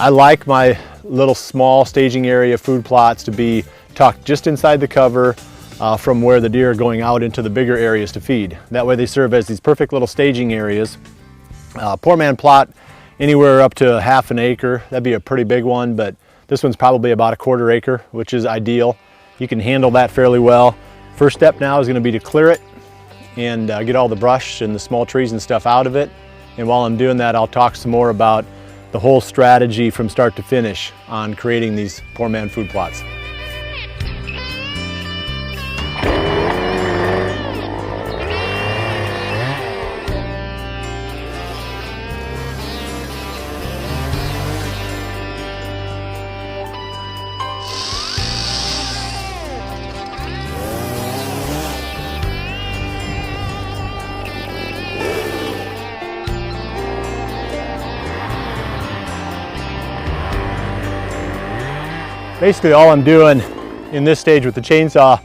I like my little small staging area food plots to be tucked just inside the cover from where the deer are going out into the bigger areas to feed. That way they serve as these perfect little staging areas. Poor man plot, anywhere up to ½ an acre. That'd be a pretty big one, but this one's probably about ¼ acre, which is ideal. You can handle that fairly well. First step now is going to be to clear it and get all the brush and the small trees and stuff out of it. And while I'm doing that, I'll talk some more about the whole strategy from start to finish on creating these poor man food plots. Basically all I'm doing in this stage with the chainsaw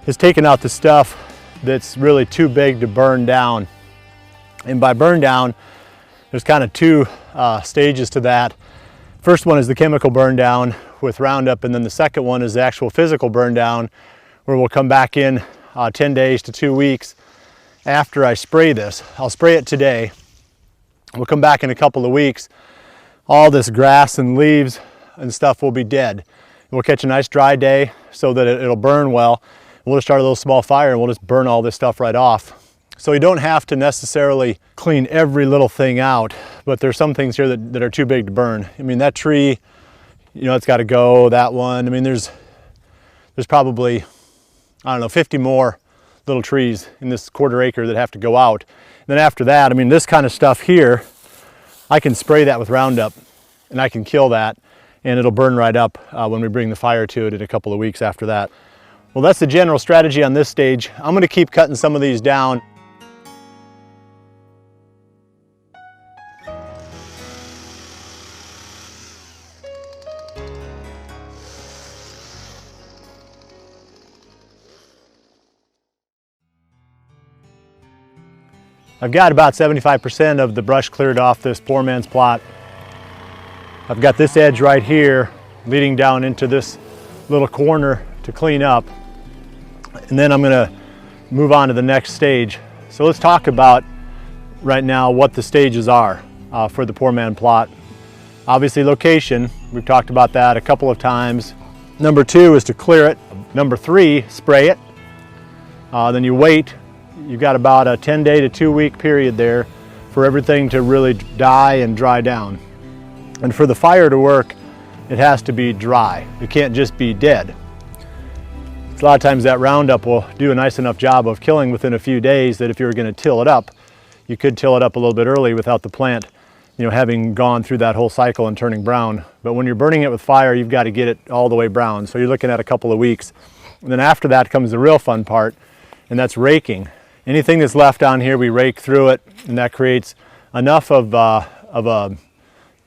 is taking out the stuff that's really too big to burn down. And by burn down, there's kind of two stages to that. First one is the chemical burn down with Roundup, and then the second one is the actual physical burn down, where we'll come back in 10 days to 2 weeks after I spray this. I'll spray it today. We'll come back in a couple of weeks. All this grass and leaves and stuff will be dead. We'll catch a nice dry day so that it'll burn well. We'll just start a little small fire and we'll just burn all this stuff right off. So you don't have to necessarily clean every little thing out, but there's some things here that are too big to burn. I mean, that tree, you know, it's got to go, that one. I mean, there's probably, I don't know, 50 more little trees in this ¼ acre that have to go out. And then after that, I mean, this kind of stuff here, I can spray that with Roundup and I can kill that, and it'll burn right up when we bring the fire to it in a couple of weeks after that. Well, that's the general strategy on this stage. I'm going to keep cutting some of these down. I've got about 75% of the brush cleared off this poor man's plot. I've got this edge right here leading down into this little corner to clean up. And then I'm gonna move on to the next stage. So let's talk about right now what the stages are for the poor man plot. Obviously location, we've talked about that a couple of times. Number 2 is to clear it. Number 3, spray it. Then you wait. You've got about a 10-day to 2-week period there for everything to really die and dry down. And for the fire to work, it has to be dry. It can't just be dead. A lot of times that Roundup will do a nice enough job of killing within a few days that if you were going to till it up, you could till it up a little bit early without the plant, you know, having gone through that whole cycle and turning brown. But when you're burning it with fire, you've got to get it all the way brown. So you're looking at a couple of weeks. And then after that comes the real fun part, and that's raking. Anything that's left on here, we rake through it, and that creates enough of a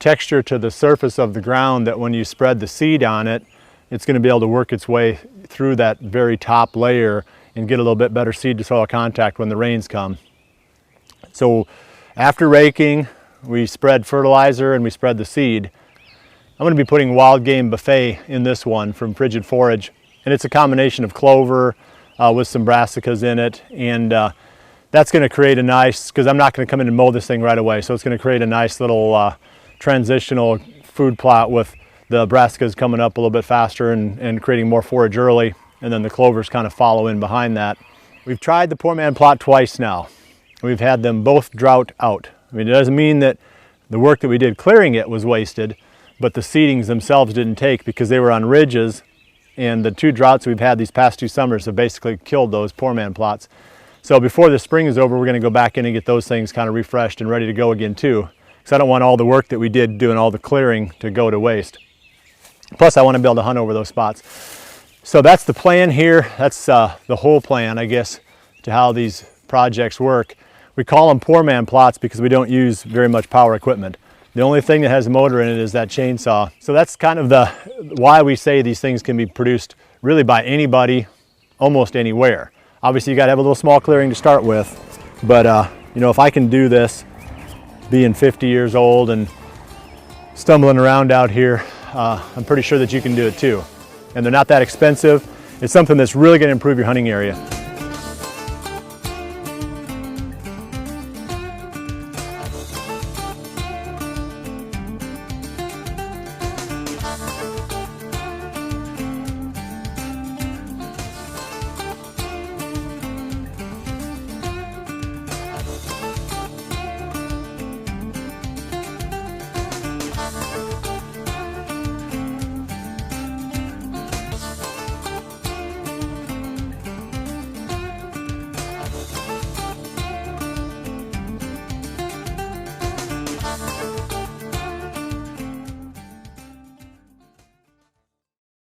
texture to the surface of the ground that when you spread the seed on it, it's going to be able to work its way through that very top layer and get a little bit better seed to soil contact when the rains come. So after raking, we spread fertilizer and we spread the seed. I'm going to be putting Wild Game Buffet in this one from Frigid Forage, and it's a combination of clover with some brassicas in it, and that's going to create a nice, because I'm not going to come in and mow this thing right away, so it's going to create a nice little transitional food plot with the brassicas coming up a little bit faster and creating more forage early, and then the clovers kind of follow in behind that. We've tried the poor man plot twice now. We've had them both drought out. I mean, it doesn't mean that the work that we did clearing it was wasted, but the seedings themselves didn't take because they were on ridges, and the 2 droughts we've had these past 2 summers have basically killed those poor man plots. So before the spring is over, we're going to go back in and get those things kind of refreshed and ready to go again too, because I don't want all the work that we did doing all the clearing to go to waste. Plus I want to be able to hunt over those spots. So that's the plan here. That's the whole plan, I guess, to how these projects work. We call them poor man plots because we don't use very much power equipment. The only thing that has a motor in it is that chainsaw. So that's kind of why we say these things can be produced really by anybody, almost anywhere. Obviously you got to have a little small clearing to start with, but you know, if I can do this being 50 years old and stumbling around out here, I'm pretty sure that you can do it too. And they're not that expensive. It's something that's really going to improve your hunting area.